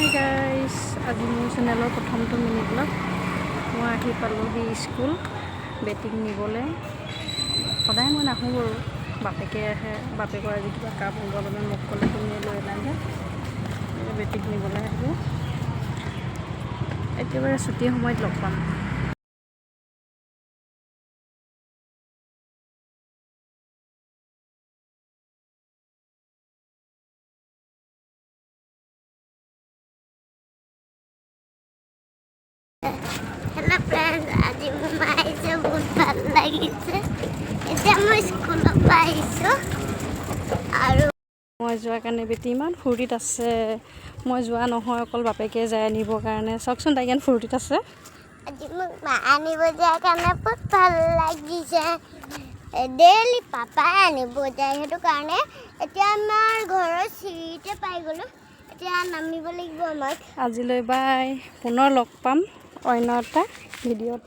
Hey guys, আজি মোৰ চেনেলৰ প্ৰথমটো মিনি ব্লগ মই আহি পালোহি স্কুল বেটিং নিবলৈ সদায় মই নাহোঁ বাৰু বাপেকে আহে বাপেকৰ আজি কিবা কাম হ'বৰ বাবে মোক ক'লে তুমি লৈ নাহে বেটিং নিবলৈ আহিব একেবাৰে ছুটি সময়ত লগ পাম Hello friends, আজি মোৰ মাইছে বহুত ভাল লাগিছে এতিয়া মই স্কুলৰ পৰা আহিছোঁ আৰু মই যোৱাৰ কাৰণে বেটি ইমান ফূৰ্তিত আছে মই যোৱা নহয় অকল বাপেকে যায় আনিবৰ কাৰণে চাওকচোন তাই ইমান ফূৰ্তিত আছে আজি মোক মা আনিব যোৱাৰ কাৰণে বহুত ভাল লাগিছে ডেইলি পাপাই আনিব যায় সেইটো কাৰণে এতিয়া আমাৰ ঘৰৰ চিৰিতে পাই গ'লোঁ এতিয়া নামিব লাগিব আমাক আজিলৈ বাই পুনৰ লগ পাম অন্য এটা ভিডিঅ'ত